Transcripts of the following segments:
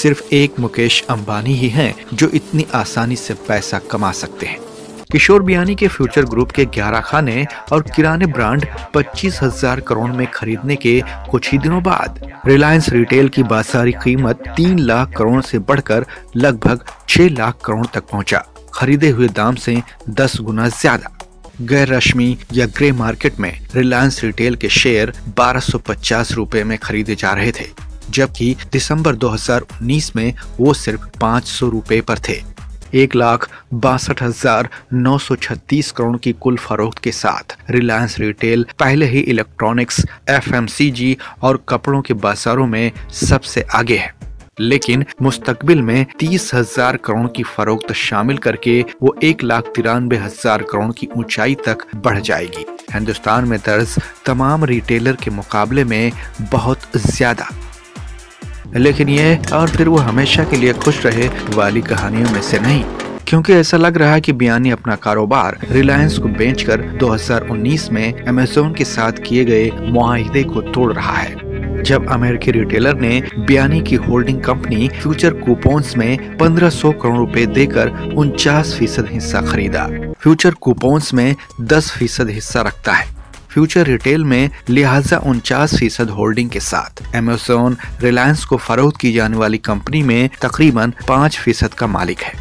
सिर्फ एक मुकेश अंबानी ही हैं जो इतनी आसानी से पैसा कमा सकते हैं। किशोर बियानी के फ्यूचर ग्रुप के 11 खाने और किराने ब्रांड 25,000 करोड़ में खरीदने के कुछ ही दिनों बाद रिलायंस रिटेल की बाजारी कीमत 3 लाख करोड़ से बढ़कर लगभग 6 लाख करोड़ तक पहुंचा। खरीदे हुए दाम से 10 गुना ज्यादा। गैर रश्मि या ग्रे मार्केट में रिलायंस रिटेल के शेयर 1250 रुपए में खरीदे जा रहे थे, जबकि दिसंबर 2019 में वो सिर्फ 500 रुपए पर थे। 1,62,936 करोड़ की कुल फरोख्त के साथ रिलायंस रिटेल पहले ही इलेक्ट्रॉनिक्स, FMCG और कपड़ों के बाजारों में सबसे आगे है, लेकिन मुस्तकबिल में 30,000 करोड़ की फरोख्त शामिल करके वो 1,93,000 करोड़ की ऊंचाई तक बढ़ जाएगी। हिंदुस्तान में दर्ज तमाम रिटेलर के मुकाबले में बहुत ज्यादा। लेकिन ये और फिर वो हमेशा के लिए खुश रहे वाली कहानियों में से नहीं, क्योंकि ऐसा लग रहा है कि बियानी अपना कारोबार रिलायंस को बेचकर 2019 में अमेज़न के साथ किए गए मुआहिदे को तोड़ रहा है, जब अमेरिकी रिटेलर ने बियानी की होल्डिंग कंपनी फ्यूचर कूपन्स में 1,500 करोड़ रुपए देकर 49% हिस्सा खरीदा। फ्यूचर कूपन्स में 10% हिस्सा रखता है। फ्यूचर रिटेल में लिहाजा 49% होल्डिंग के साथ अमेज़न रिलायंस को फरोख्त की जाने वाली कंपनी में तकरीबन 5% का मालिक है।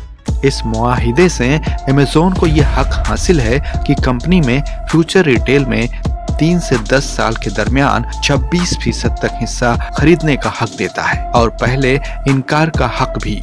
इस मुआहिदे से अमेज़न को यह हक हासिल है कि कंपनी में फ्यूचर रिटेल में 3 से 10 साल के दरमियान 26% तक हिस्सा खरीदने का हक देता है और पहले इनकार का हक भी,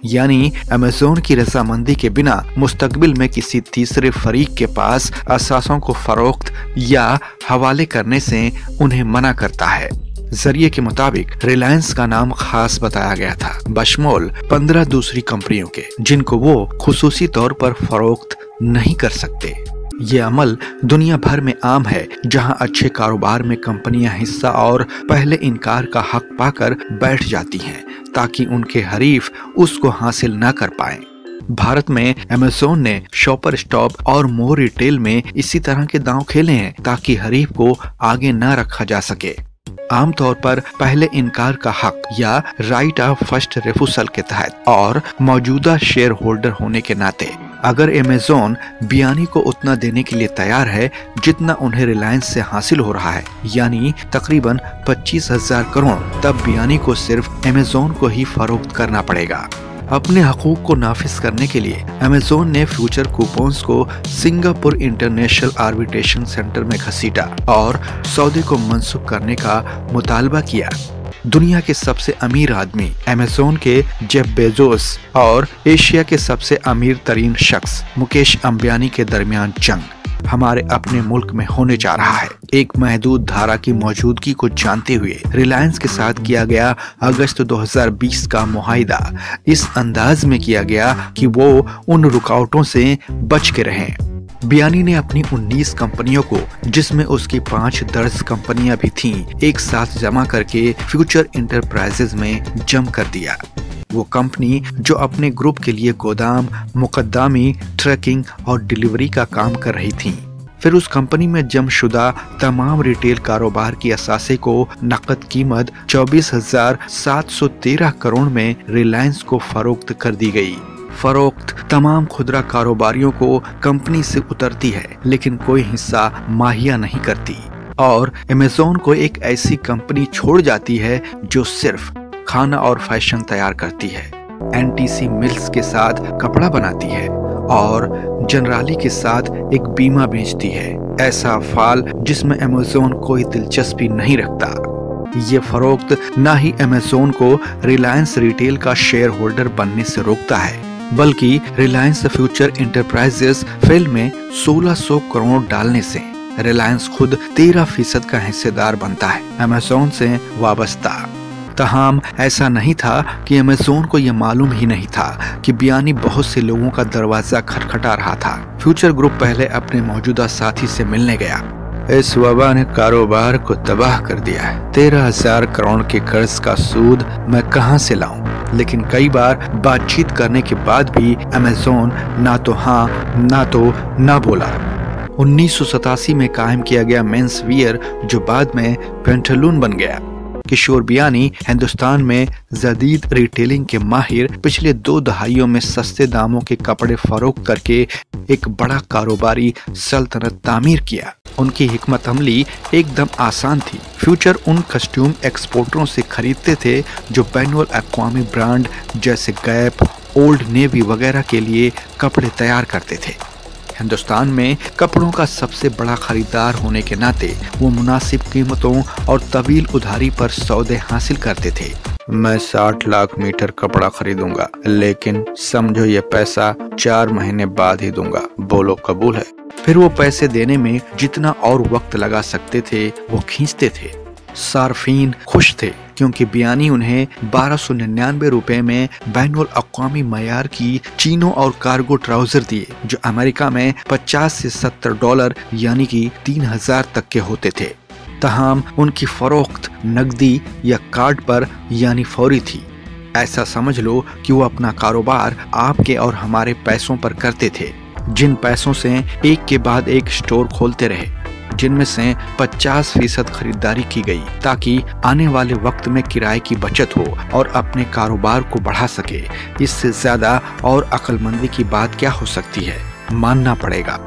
यानी अमेज़न की रजामंदी के बिना मुस्तकबिल में किसी तीसरे फरीक के पास असासों को फरोख्त या हवाले करने से उन्हें मना करता है। जरिए के मुताबिक रिलायंस का नाम खास बताया गया था, बशमोल 15 दूसरी कंपनियों के, जिनको वो खुसूसी तौर पर फरोख्त नहीं कर सकते। ये अमल दुनिया भर में आम है, जहां अच्छे कारोबार में कंपनियां हिस्सा और पहले इनकार का हक पाकर बैठ जाती हैं ताकि उनके हरीफ उसको हासिल न कर पाएं। भारत में अमेज़न ने शॉपर स्टॉप और मोर रिटेल में इसी तरह के दांव खेले हैं ताकि हरीफ को आगे न रखा जा सके। आमतौर पर पहले इनकार का हक या राइट ऑफ फर्स्ट रिफ्यूजल के तहत और मौजूदा शेयर होल्डर होने के नाते अगर अमेज़न बियानी को उतना देने के लिए तैयार है जितना उन्हें रिलायंस से हासिल हो रहा है, यानी तकरीबन 25,000 करोड़, तब बियानी को सिर्फ अमेज़न को ही फरोख्त करना पड़ेगा। अपने हकूक को नाफिज करने के लिए अमेज़न ने फ्यूचर कूपन्स को सिंगापुर इंटरनेशनल आर्बिट्रेशन सेंटर में घसीटा और सौदे को मंसूख करने का मुतालबा किया। दुनिया के सबसे अमीर आदमी अमेज़न के जेफ बेजोस और एशिया के सबसे अमीर तरीन शख्स मुकेश अंबानी के दरमियान जंग हमारे अपने मुल्क में होने जा रहा है। एक महदूद धारा की मौजूदगी को जानते हुए रिलायंस के साथ किया गया अगस्त 2020 का मुआहिदा इस अंदाज में किया गया कि वो उन रुकावटों से बच के रहें। बियानी ने अपनी 19 कंपनियों को, जिसमें उसकी 5 दर्ज कंपनियां भी थीं, एक साथ जमा करके फ्यूचर इंटरप्राइजेज में जम कर दिया। वो कंपनी जो अपने ग्रुप के लिए गोदाम, मुकद्दमी, ट्रैकिंग और डिलीवरी का काम कर रही थी। फिर उस कंपनी में जमशुदा तमाम रिटेल कारोबार की असासे को नकद कीमत 24,713 करोड़ में रिलायंस को फरोख्त कर दी गई। फरोख्त तमाम खुदरा कारोबारियों को कंपनी से उतरती है, लेकिन कोई हिस्सा माहिया नहीं करती और अमेज़न को एक ऐसी कंपनी छोड़ जाती है जो सिर्फ खाना और फैशन तैयार करती है, NTC मिल्स के साथ कपड़ा बनाती है और जनराली के साथ एक बीमा बेचती है। ऐसा अफ़ाल जिसमें अमेज़न कोई दिलचस्पी नहीं रखता। ये फरोख्त ना ही अमेज़न को रिलायंस रिटेल का शेयर होल्डर बनने से रोकता है, बल्कि रिलायंस फ्यूचर इंटरप्राइजेज फेल में 1,600 करोड़ डालने से रिलायंस खुद 13% का हिस्सेदार बनता है अमेज़न से वाबस्ता। तमाम ऐसा नहीं था कि अमेज़न को यह मालूम ही नहीं था कि बियानी बहुत से लोगों का दरवाजा खटखटा रहा था। फ्यूचर ग्रुप पहले अपने मौजूदा साथी से मिलने गया। इस वबा ने कारोबार को तबाह कर दिया है। 13,000 करोड़ के कर्ज का सूद मैं कहां से लाऊं? लेकिन कई बार बातचीत करने के बाद भी अमेज़न ना तो हाँ ना तो ना बोला। 1987 में कायम किया गया मेंस वियर, जो बाद में पेंटालून बन गया, किशोर बियानी हिंदुस्तान में जदीद रिटेलिंग के माहिर, पिछले 2 दहाइयों में सस्ते दामों के कपड़े फरोख्त करके एक बड़ा कारोबारी सल्तनत तामीर किया। उनकी हिकमत अमली एकदम आसान थी। फ्यूचर उन कस्ट्यूम एक्सपोर्टरों से खरीदते थे जो बैनुल अक़वामी ब्रांड जैसे गैप, ओल्ड नेवी वगैरह के लिए कपड़े तैयार करते थे। हिंदुस्तान में कपड़ों का सबसे बड़ा खरीदार होने के नाते वो मुनासिब कीमतों और तवील उधारी पर सौदे हासिल करते थे। मैं 60 लाख मीटर कपड़ा खरीदूंगा, लेकिन समझो ये पैसा 4 महीने बाद ही दूंगा, बोलो कबूल है। फिर वो पैसे देने में जितना और वक्त लगा सकते थे वो खींचते थे। सार्फिन खुश थे क्योंकि बियानी उन्हें 1299 रुपए में बैनुल अक़वामी मयार की चीनो और कार्गो ट्राउजर दिए, जो अमेरिका में 50 से $70 यानी कि 3000 तक के होते थे। तमाम उनकी फरोख्त नकदी या कार्ड पर यानी फौरी थी। ऐसा समझ लो कि वो अपना कारोबार आपके और हमारे पैसों पर करते थे, जिन पैसों से एक के बाद एक स्टोर खोलते रहे, जिनमें से 50% खरीदारी की गई ताकि आने वाले वक्त में किराए की बचत हो और अपने कारोबार को बढ़ा सके। इससे ज्यादा और अक्लमंदी की बात क्या हो सकती है, मानना पड़ेगा।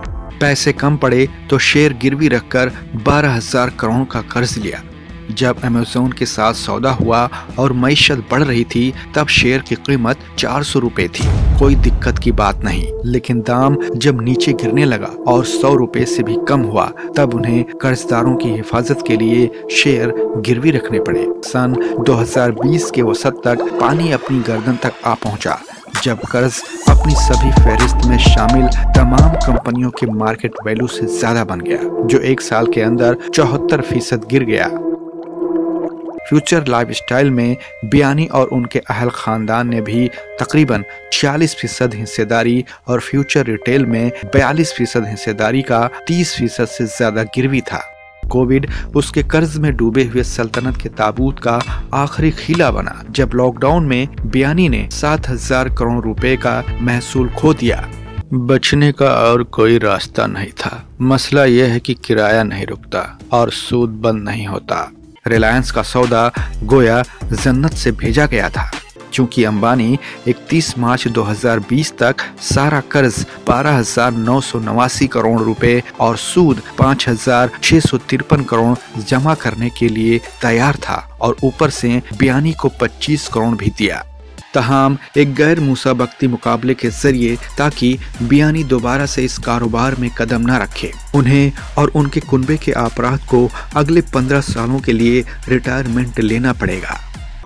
पैसे कम पड़े तो शेयर गिरवी रखकर 12,000 करोड़ का कर्ज लिया। जब अमेज़न के साथ सौदा हुआ और मईशत बढ़ रही थी, तब शेयर की कीमत 400 रुपए थी। कोई दिक्कत की बात नहीं, लेकिन दाम जब नीचे गिरने लगा और 100 रुपए से भी कम हुआ, तब उन्हें कर्जदारों की हिफाजत के लिए शेयर गिरवी रखने पड़े। सन 2020 के वसत तक पानी अपनी गर्दन तक आ पहुंचा, जब कर्ज अपनी सभी फहरिस्त में शामिल तमाम कंपनियों के मार्केट वैल्यू से ज्यादा बन गया, जो 1 साल के अंदर 74% गिर गया। फ्यूचर लाइफस्टाइल में बियानी और उनके अहल खानदान ने भी तकरीबन 46% हिस्सेदारी और फ्यूचर रिटेल में 42% हिस्सेदारी का 30% से ज्यादा गिरवी था। कोविड उसके कर्ज में डूबे हुए सल्तनत के ताबूत का आखिरी खीला बना, जब लॉकडाउन में बियानी ने 7,000 करोड़ रुपए का महसूल खो दिया। बचने का और कोई रास्ता नहीं था। मसला यह है कि किराया नहीं रुकता और सूद बंद नहीं होता। रिलायंस का सौदा गोया जन्नत से भेजा गया था, क्योंकि अंबानी 31 मार्च 2020 तक सारा कर्ज 12,989 करोड़ रुपए और सूद 5,653 करोड़ जमा करने के लिए तैयार था, और ऊपर से बियानी को 25 करोड़ भी दिया। तहाम एक गैर मुसाबकती मुकाबले के जरिए, ताकि बियानी दोबारा से इस कारोबार में कदम न रखे। उन्हें और उनके कुनबे के अपराध को अगले 15 सालों के लिए रिटायरमेंट लेना पड़ेगा।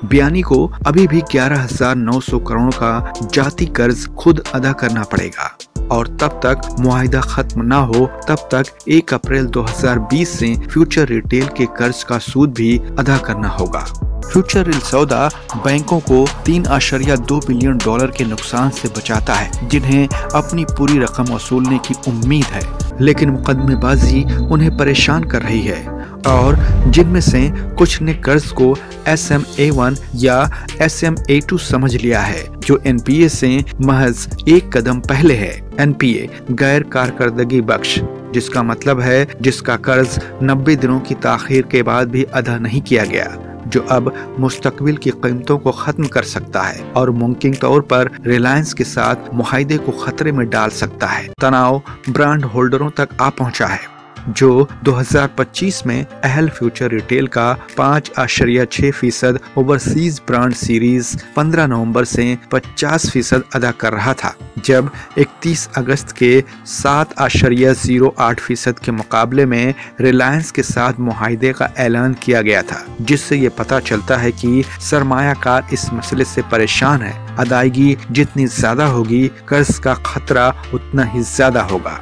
बियानी को अभी भी 11,900 करोड़ का जाती कर्ज खुद अदा करना पड़ेगा, और तब तक मुआहिदा खत्म न हो तब तक 1 अप्रैल 2020 से फ्यूचर रिटेल के कर्ज का सूद भी अदा करना होगा। फ्यूचर रिल सौदा बैंकों को $3.2 बिलियन के नुकसान से बचाता है, जिन्हें अपनी पूरी रकम वसूलने की उम्मीद है, लेकिन मुकदमेबाजी उन्हें परेशान कर रही है, और जिनमें से कुछ ने कर्ज को SMA1 या SMA2 समझ लिया है, जो NPA से महज 1 कदम पहले है। NPA गैर कारकर्दगी बख्श, जिसका मतलब है जिसका कर्ज 90 दिनों की ताखीर के बाद भी अदा नहीं किया गया, जो अब मुस्तकबिल की कीमतों को खत्म कर सकता है और मुमकिन तौर पर रिलायंस के साथ मुआहिदे को खतरे में डाल सकता है। तनाव ब्रांड होल्डरों तक आ पहुंचा है, जो 2025 में अहल फ्यूचर रिटेल का 5.6% ओवरसीज ब्रांड सीरीज 15 नवंबर से 50% अदा कर रहा था, जब 31 अगस्त के 7.08% के मुकाबले में रिलायंस के साथ मुआहिदे का ऐलान किया गया था, जिससे ये पता चलता है कि सरमायाकार इस मसले से परेशान है। अदायगी जितनी ज्यादा होगी, कर्ज का खतरा उतना ही ज्यादा होगा।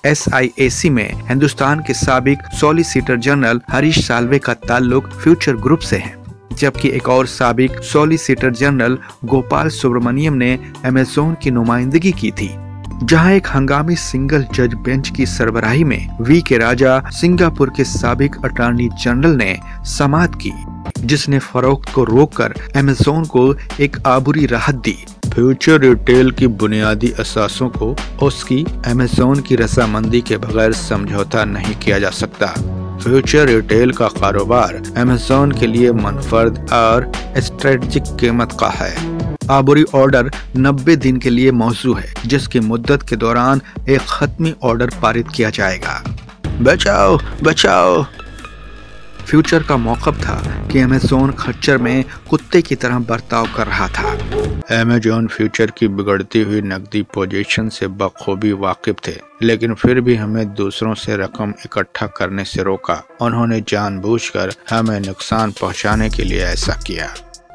SIAC में हिंदुस्तान के साबिक सॉलिसिटर जनरल हरीश साल्वे का ताल्लुक फ्यूचर ग्रुप से है, जबकि एक और साबिक सॉलिसिटर जनरल गोपाल सुब्रमण्यम ने अमेज़न की नुमाइंदगी की थी, जहां एक हंगामी सिंगल जज बेंच की सरबराही में V.K. राजा, सिंगापुर के साबिक अटॉर्नी जनरल ने समाअत की, जिसने फरोख्त को रोककर अमेज़न को एक आबूरी राहत दी। फ्यूचर रिटेल की बुनियादी असासों को उसकी अमेज़न की रजामंदी के बगैर समझौता नहीं किया जा सकता। फ्यूचर रिटेल का कारोबार अमेज़न के लिए मुनफर्द और स्ट्रेटजिक कीमत का है। आबूरी ऑर्डर 90 दिन के लिए मौजू है, जिसकी मुद्दत के दौरान एक खत्मी ऑर्डर पारित किया जाएगा। बचाओ बचाओ। फ्यूचर का मौक़िफ़ था कि अमेज़न खच्चर में कुत्ते की तरह बर्ताव कर रहा था। अमेज़न फ्यूचर की बिगड़ती हुई नकदी पोजीशन से बखूबी वाकिफ थे, लेकिन फिर भी हमें दूसरों से रकम इकट्ठा करने से रोका। उन्होंने जानबूझकर हमें नुकसान पहुंचाने के लिए ऐसा किया।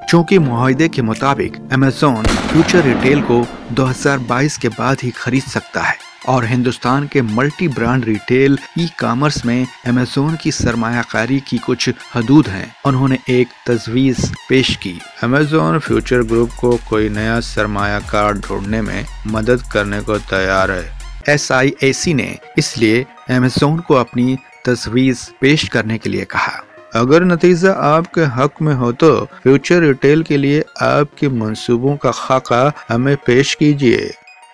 चूंकि मुआहदे के मुताबिक अमेज़न फ्यूचर रिटेल को 2022 के बाद ही खरीद सकता है और हिंदुस्तान के multi brand retail e commerce में अमेज़न की सरमायाकारी की कुछ हदूद हैं। उन्होंने एक तजवीज़ पेश की। अमेज़न फ्यूचर ग्रुप को कोई नया सरमायाकार ढूंढने में मदद करने को तैयार है। SIAC ने इसलिए अमेज़न को अपनी तजवीज़ पेश करने के लिए कहा। अगर नतीजा आपके हक में हो तो फ्यूचर रिटेल के लिए आपके मंसूबों का खाका हमें पेश कीजिए।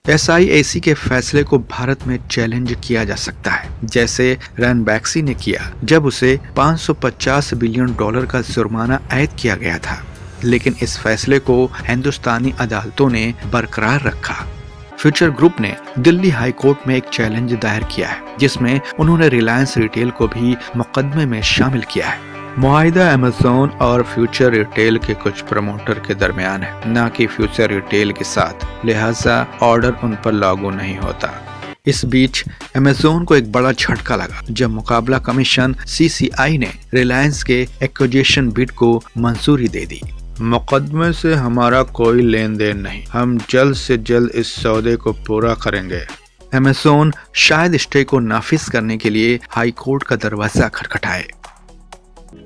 SIAC के फैसले को भारत में चैलेंज किया जा सकता है, जैसे रैनबैक्सी ने किया जब उसे $550 बिलियन का जुर्माना आयद किया गया था। लेकिन इस फैसले को हिंदुस्तानी अदालतों ने बरकरार रखा। फ्यूचर ग्रुप ने दिल्ली हाई कोर्ट में एक चैलेंज दायर किया है, जिसमें उन्होंने रिलायंस रिटेल को भी मुकदमे में शामिल किया है। मुआहिदा अमेज़न और फ्यूचर रिटेल के कुछ प्रमोटर के दरमियान है, न कि फ्यूचर रिटेल के साथ, लिहाजा ऑर्डर उन पर लागू नहीं होता। इस बीच अमेज़न को एक बड़ा झटका लगा जब मुकाबला कमीशन CCI ने रिलायंस के एक्विजिशन बिड को मंजूरी दे दी। मुकदमे से हमारा कोई लेन देन नहीं, हम जल्द से जल्द इस सौदे को पूरा करेंगे। अमेज़न शायद स्टे को नाफिज करने के लिए हाई कोर्ट का दरवाजा खटखटाए।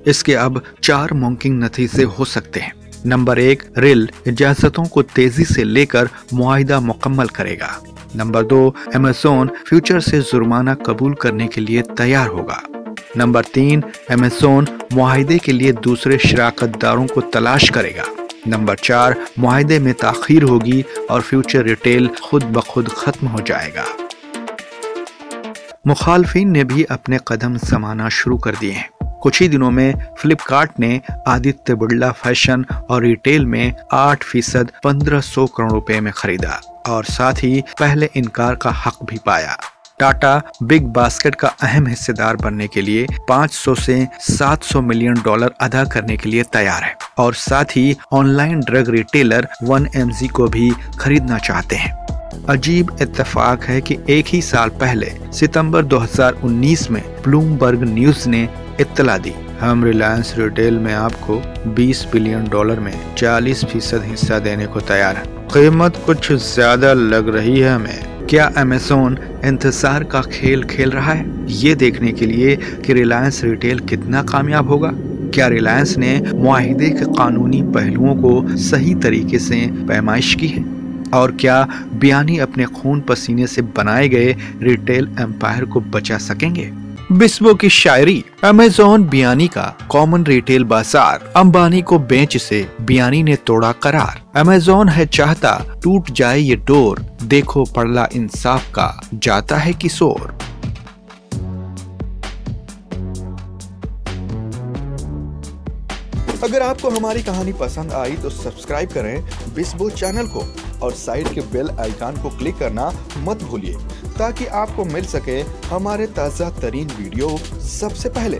इसके अब 4 मुमकिन नतीजे हो सकते हैं। नंबर 1, रेल इजाजतों को तेजी से लेकर मुआहिदा मुकम्मल करेगा। नंबर 2, अमेज़न फ्यूचर से जुर्माना कबूल करने के लिए तैयार होगा। नंबर 3, अमेज़न मुआहिदे के लिए दूसरे शराकतदारों को तलाश करेगा। नंबर 4, मुआहिदे में ताखीर होगी और फ्यूचर रिटेल खुद ब खुद खत्म हो जाएगा। मुखालफिन ने भी अपने कदम जमाना शुरू कर दिए हैं। कुछ ही दिनों में फ्लिपकार्ट ने आदित्य बिरला फैशन और रिटेल में 8% 1500 करोड़ रुपए में खरीदा और साथ ही पहले इनकार का हक भी पाया। टाटा बिग बास्केट का अहम हिस्सेदार बनने के लिए 500 से 700 मिलियन डॉलर अदा करने के लिए तैयार है और साथ ही ऑनलाइन ड्रग रिटेलर 1mg को भी खरीदना चाहते हैं। अजीब इत्तेफाक है कि एक ही साल पहले सितंबर 2019 में ब्लूमबर्ग न्यूज ने इत्तला दी, हम रिलायंस रिटेल में आपको $20 बिलियन में 40% हिस्सा देने को तैयार हैं। कीमत कुछ ज्यादा लग रही है हमें। क्या अमेज़न इंतजार का खेल खेल रहा है, ये देखने के लिए कि रिलायंस रिटेल कितना कामयाब होगा? क्या रिलायंस ने मुआहिदे के कानूनी पहलुओं को सही तरीके से पैमाइश की है? और क्या बियानी अपने खून पसीने से बनाए गए रिटेल एम्पायर को बचा सकेंगे? बिस्बो की शायरी। अमेज़न बियानी का कॉमन रिटेल बाजार, अंबानी को बेच से बियानी ने तोड़ा करार। अमेज़न है चाहता टूट जाए ये डोर, देखो पड़ला इंसाफ का जाता है किशोर। अगर आपको हमारी कहानी पसंद आई तो सब्सक्राइब करें बिस्बो चैनल को और साइड के बेल आइकन को क्लिक करना मत भूलिए ताकि आपको मिल सके हमारे ताज़ा तरीन वीडियो सबसे पहले।